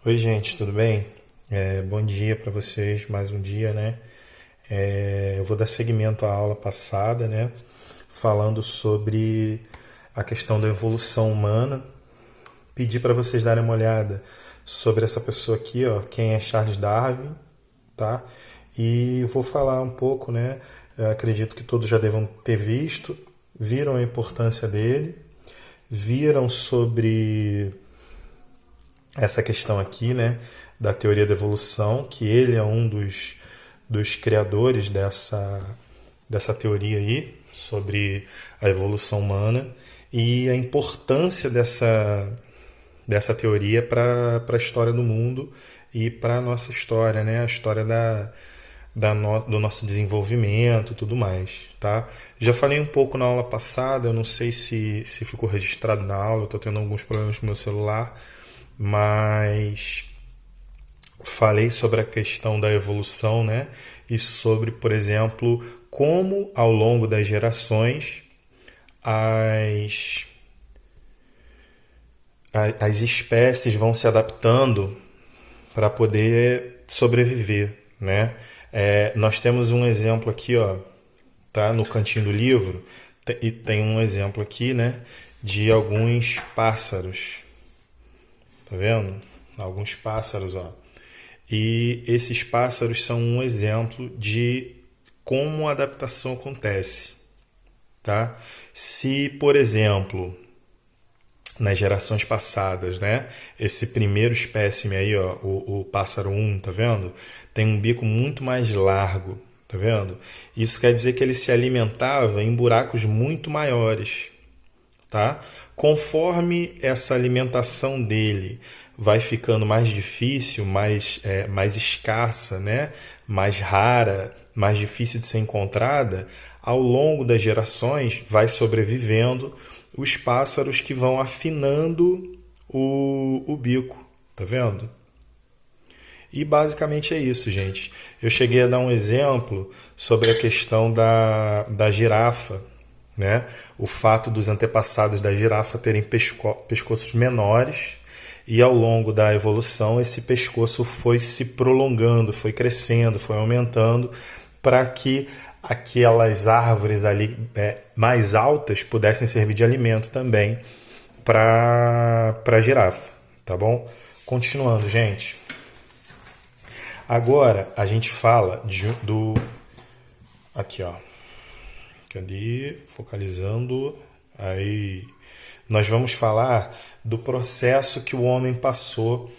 Oi, gente, tudo bem? Bom dia para vocês, mais um dia, né? Eu vou dar seguimento à aula passada, né? Falando sobre a questão da evolução humana. Pedi para vocês darem uma olhada sobre essa pessoa aqui, ó, quem é Charles Darwin, tá? E vou falar um pouco, né? Acredito que todos já devam ter visto, viram a importância dele, viram sobre essa questão aqui, né, da teoria da evolução, que ele é um dos criadores dessa teoria aí, sobre a evolução humana, e a importância dessa teoria para a história do mundo e para a nossa história, né, a história do nosso desenvolvimento e tudo mais, tá? Já falei um pouco na aula passada, eu não sei se ficou registrado na aula, eu estou tendo alguns problemas com o meu celular, mas falei sobre a questão da evolução, né? E sobre, por exemplo, como ao longo das gerações as, as espécies vão se adaptando para poder sobreviver, né? Nós temos um exemplo aqui, ó, tá? No cantinho do livro, e tem um exemplo aqui, né? De alguns pássaros, tá vendo? Alguns pássaros, ó. E esses pássaros são um exemplo de como a adaptação acontece, tá? Se, por exemplo, nas gerações passadas, né, esse primeiro espécime aí, ó, o pássaro um, tá vendo? Tem um bico muito mais largo, tá vendo? Isso quer dizer que ele se alimentava em buracos muito maiores, tá? Conforme essa alimentação dele vai ficando mais difícil, mais escassa, né? Mais rara, mais difícil de ser encontrada, ao longo das gerações vai sobrevivendo os pássaros que vão afinando o bico, tá vendo? E basicamente é isso, gente. Eu cheguei a dar um exemplo sobre a questão da girafa, né? O fato dos antepassados da girafa terem pescoços menores e ao longo da evolução esse pescoço foi se prolongando, foi crescendo, foi aumentando para que aquelas árvores ali mais altas pudessem servir de alimento também para a girafa, tá bom? Continuando, gente. Agora a gente fala do. Aqui, ó. Cadê? Focalizando. Aí. Nós vamos falar do processo que o homem passou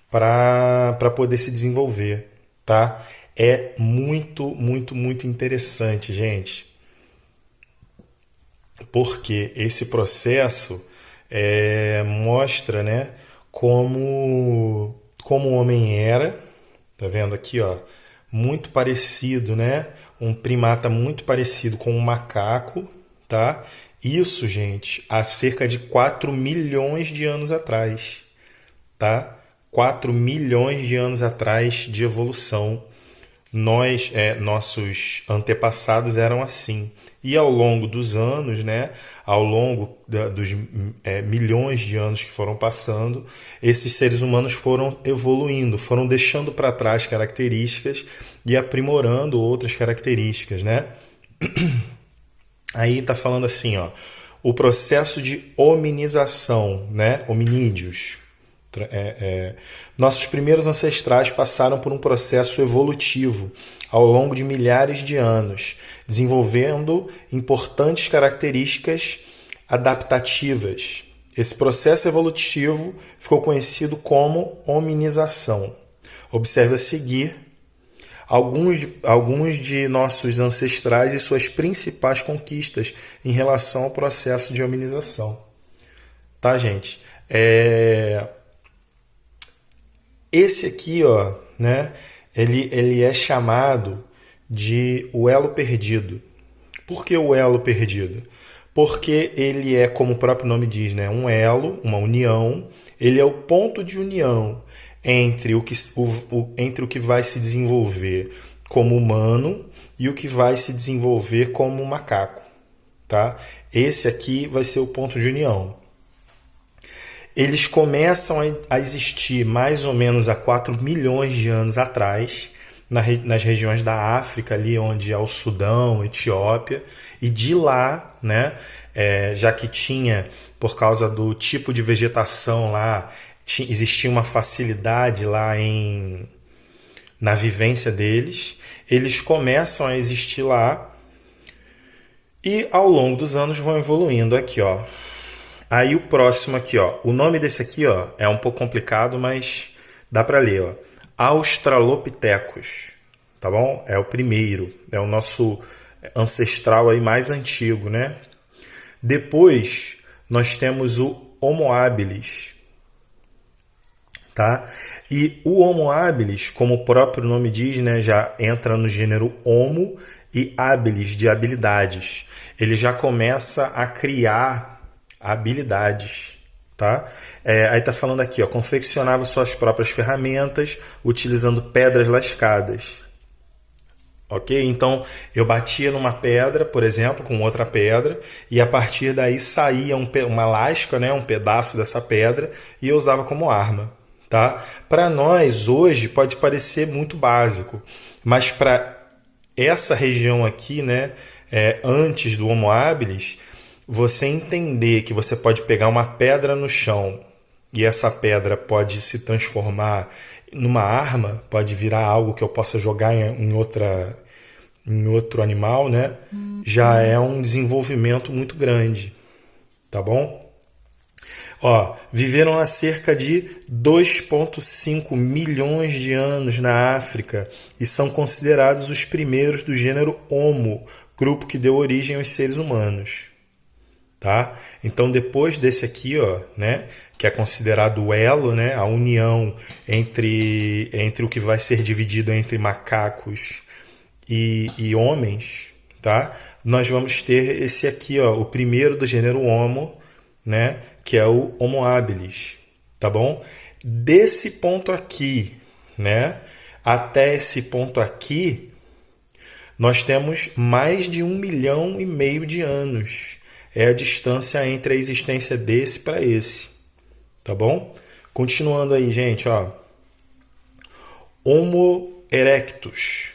para poder se desenvolver, tá? É muito, muito, muito interessante, gente, porque esse processo mostra, né, como o homem era, tá vendo aqui, ó, muito parecido, né, um primata muito parecido com um macaco, tá? Isso, gente, há cerca de 4 milhões de anos atrás, tá? 4 milhões de anos atrás de evolução nossos antepassados eram assim. E ao longo dos anos, né, ao longo dos milhões de anos que foram passando, esses seres humanos foram evoluindo, foram deixando para trás características e aprimorando outras características, né? Aí está falando assim, ó, o processo de hominização, né? Hominídeos. Nossos primeiros ancestrais passaram por um processo evolutivo ao longo de milhares de anos, desenvolvendo importantes características adaptativas. Esse processo evolutivo ficou conhecido como hominização. Observe a seguir alguns de nossos ancestrais e suas principais conquistas em relação ao processo de hominização. Tá, gente? Esse aqui, ó, né? Ele é chamado de o elo perdido. Por que o elo perdido? Porque ele é, como o próprio nome diz, né, um elo, uma união. Ele é o ponto de união entre o que vai se desenvolver como humano e o que vai se desenvolver como macaco, tá? Esse aqui vai ser o ponto de união. Eles começam a existir mais ou menos há 4 milhões de anos atrás, nas regiões da África, ali onde é o Sudão, Etiópia, e de lá, né, já que tinha, por causa do tipo de vegetação lá, existia uma facilidade lá na vivência deles, eles começam a existir lá e ao longo dos anos vão evoluindo aqui, ó. Aí o próximo aqui, ó. O nome desse aqui, ó, é um pouco complicado, mas dá para ler, ó. Australopithecus, tá bom? É o primeiro, é o nosso ancestral aí mais antigo, né? Depois nós temos o Homo habilis, tá? E o Homo habilis, como o próprio nome diz, né, já entra no gênero Homo e habilis, de habilidades. Ele já começa a criar habilidades, tá? Aí tá falando aqui, ó, confeccionava suas próprias ferramentas utilizando pedras lascadas. Ok? Então eu batia numa pedra, por exemplo, com outra pedra, e a partir daí saía uma lasca, né, um pedaço dessa pedra, e eu usava como arma. Tá? Para nós hoje pode parecer muito básico, mas para essa região aqui, né, antes do Homo habilis, você entender que você pode pegar uma pedra no chão e essa pedra pode se transformar numa arma, pode virar algo que eu possa jogar em outro animal, né? Já é um desenvolvimento muito grande, tá bom? Ó, viveram há cerca de 2,5 milhões de anos na África e são considerados os primeiros do gênero Homo, grupo que deu origem aos seres humanos. Tá? Então depois desse aqui, ó, né, que é considerado o elo, né, a união entre o que vai ser dividido entre macacos e homens, tá? Nós vamos ter esse aqui, ó, o primeiro do gênero Homo, né, que é o Homo habilis, tá bom? Desse ponto aqui, né, até esse ponto aqui, nós temos mais de 1,5 milhão de anos. É a distância entre a existência desse para esse, tá bom? Continuando aí, gente, ó. Homo erectus,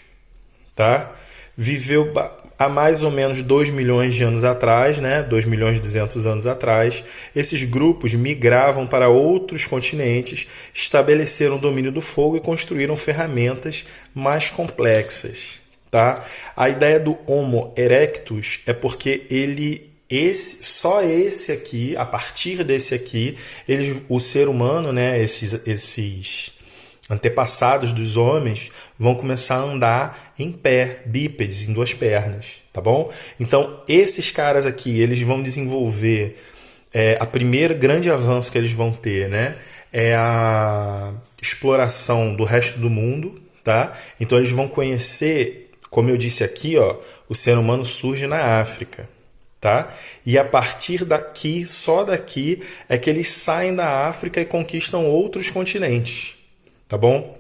tá? Viveu há mais ou menos 2 milhões de anos atrás, né? 2 milhões e 200 anos atrás. Esses grupos migravam para outros continentes, estabeleceram o domínio do fogo e construíram ferramentas mais complexas, tá? A ideia do Homo erectus é porque só esse aqui, a partir desse aqui, o ser humano, né, esses antepassados dos homens, vão começar a andar em pé, bípedes, em 2 pernas, tá bom? Então, esses caras aqui, eles vão desenvolver, a primeira grande avanço que eles vão ter, né, é a exploração do resto do mundo, tá? Então, eles vão conhecer, como eu disse aqui, ó, o ser humano surge na África. Tá? E a partir daqui, só daqui, é que eles saem da África e conquistam outros continentes. Tá bom?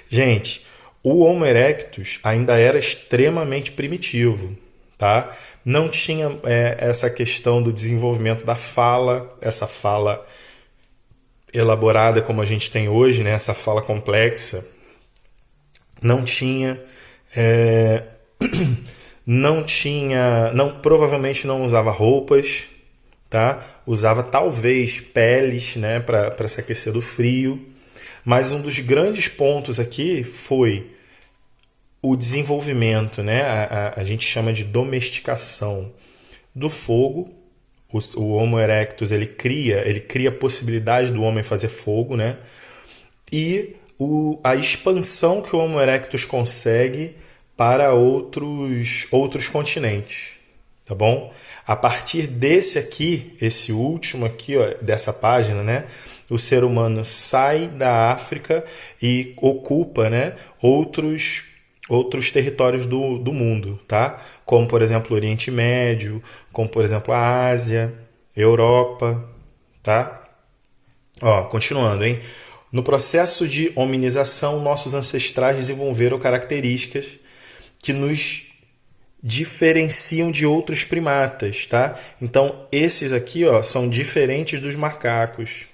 Gente, o Homo erectus ainda era extremamente primitivo. Tá? Não tinha essa questão do desenvolvimento da fala, essa fala elaborada como a gente tem hoje, né? Essa fala complexa. Não tinha... provavelmente não usava roupas, tá? Usava talvez peles, né, para se aquecer do frio. Mas um dos grandes pontos aqui foi o desenvolvimento, né? A gente chama de domesticação do fogo. O Homo erectus ele cria a possibilidade do homem fazer fogo, né? E a expansão que o Homo erectus consegue para outros continentes, tá bom? A partir desse aqui, esse último aqui, ó, dessa página, né, o ser humano sai da África e ocupa, né, outros territórios do mundo, tá? Como, por exemplo, o Oriente Médio, como, por exemplo, a Ásia, Europa, tá? Ó, continuando, hein? No processo de hominização, nossos ancestrais desenvolveram características que nos diferenciam de outros primatas, tá? Então, esses aqui, ó, são diferentes dos macacos,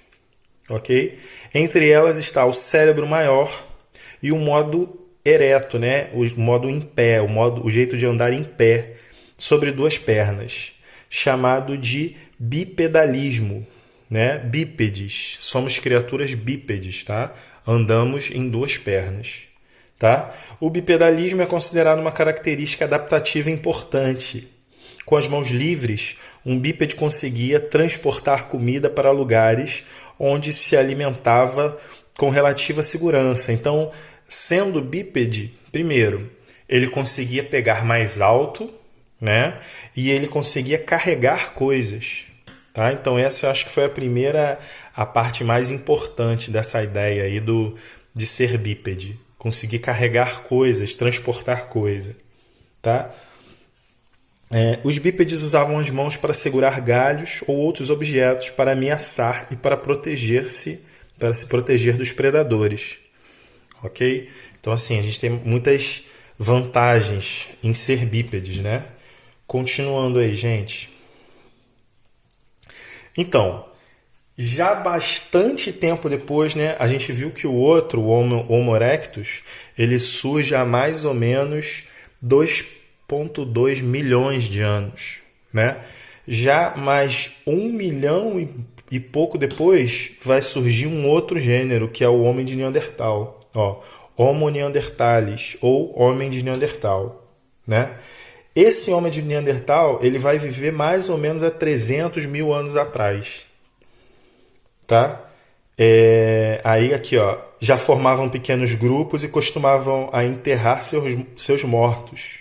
ok? Entre elas está o cérebro maior e o modo ereto, né? O modo em pé, o jeito de andar em pé sobre duas pernas, chamado de bipedalismo, né? Bípedes, somos criaturas bípedes, tá? Andamos em duas pernas. Tá? O bipedalismo é considerado uma característica adaptativa importante. Com as mãos livres, um bípede conseguia transportar comida para lugares onde se alimentava com relativa segurança. Então, sendo bípede, primeiro, ele conseguia pegar mais alto, né? E ele conseguia carregar coisas. Tá? Então, essa eu acho que foi a parte mais importante dessa ideia aí de ser bípede. Conseguir carregar coisas, transportar coisa, tá? Os bípedes usavam as mãos para segurar galhos ou outros objetos para ameaçar e para se proteger dos predadores, ok? Então assim, a gente tem muitas vantagens em ser bípedes, né? Continuando aí, gente. Então, já bastante tempo depois, né, a gente viu que o outro, o Homo erectus, ele surge há mais ou menos 2,2 milhões de anos. Né? Já mais 1 milhão e pouco depois vai surgir um outro gênero, que é o homem de Neandertal. Ó, Homo neanderthalis, ou homem de Neandertal. Né? Esse homem de Neandertal ele vai viver mais ou menos há 300 mil anos atrás. Tá? Aí aqui, ó, já formavam pequenos grupos e costumavam a enterrar seus mortos,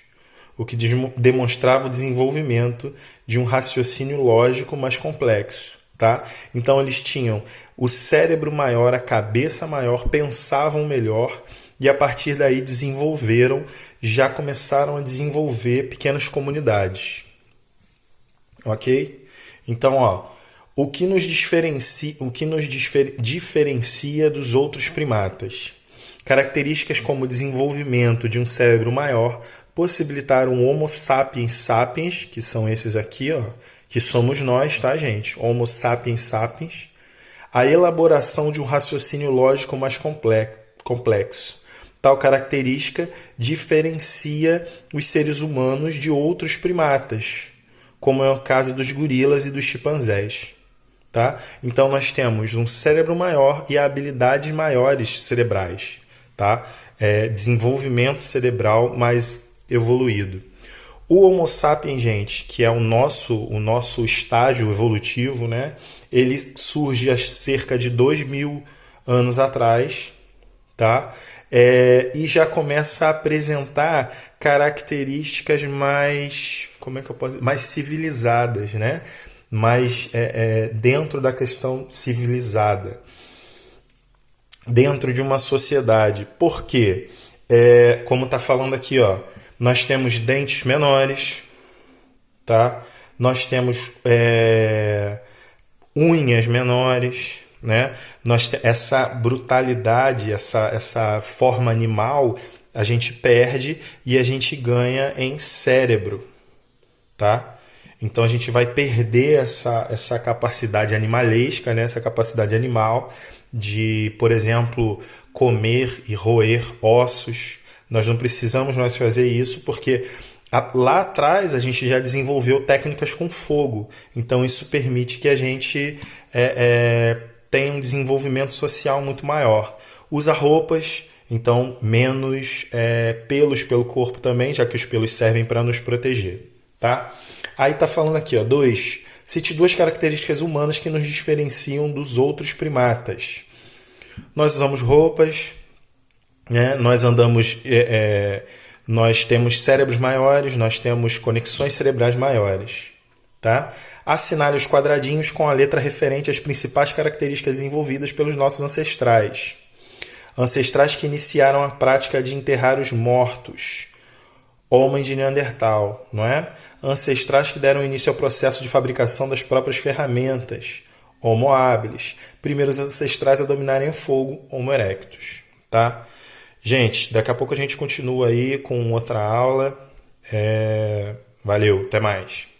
o que demonstrava o desenvolvimento de um raciocínio lógico mais complexo. Tá? Então eles tinham o cérebro maior, a cabeça maior, pensavam melhor e a partir daí já começaram a desenvolver pequenas comunidades. Ok? Então, ó, o que nos diferencia dos outros primatas? Características como o desenvolvimento de um cérebro maior possibilitaram o Homo sapiens sapiens, que são esses aqui, ó, que somos nós, tá, gente? Homo sapiens sapiens, a elaboração de um raciocínio lógico mais complexo. Tal característica diferencia os seres humanos de outros primatas, como é o caso dos gorilas e dos chimpanzés. Tá? Então nós temos um cérebro maior e habilidades maiores cerebrais, tá? Desenvolvimento cerebral mais evoluído. O Homo sapiens, gente, que é o nosso estágio evolutivo, né? Ele surge há cerca de 2.000 anos atrás, tá? E já começa a apresentar características mais, mais civilizadas, né? Mais dentro da questão civilizada, dentro de uma sociedade. Por quê? Como está falando aqui, ó, nós temos dentes menores, tá? Nós temos unhas menores, né? Essa brutalidade, essa forma animal, a gente perde e a gente ganha em cérebro, tá? Então a gente vai perder essa capacidade animalesca, né? Essa capacidade animal de, por exemplo, comer e roer ossos. Nós não precisamos mais fazer isso porque lá atrás a gente já desenvolveu técnicas com fogo. Então isso permite que a gente tenha um desenvolvimento social muito maior. Usa roupas, então menos pelos pelo corpo também, já que os pelos servem para nos proteger. Tá? Aí tá falando aqui, ó, cite 2 características humanas que nos diferenciam dos outros primatas. Nós usamos roupas, né? Nós temos cérebros maiores, nós temos conexões cerebrais maiores. Tá? Assinale os quadradinhos com a letra referente às principais características desenvolvidas pelos nossos ancestrais. Ancestrais que iniciaram a prática de enterrar os mortos. Homem de Neandertal, não é? Ancestrais que deram início ao processo de fabricação das próprias ferramentas, Homo habilis. Primeiros ancestrais a dominarem o fogo, Homo erectus, tá? Gente, daqui a pouco a gente continua aí com outra aula, Valeu, até mais.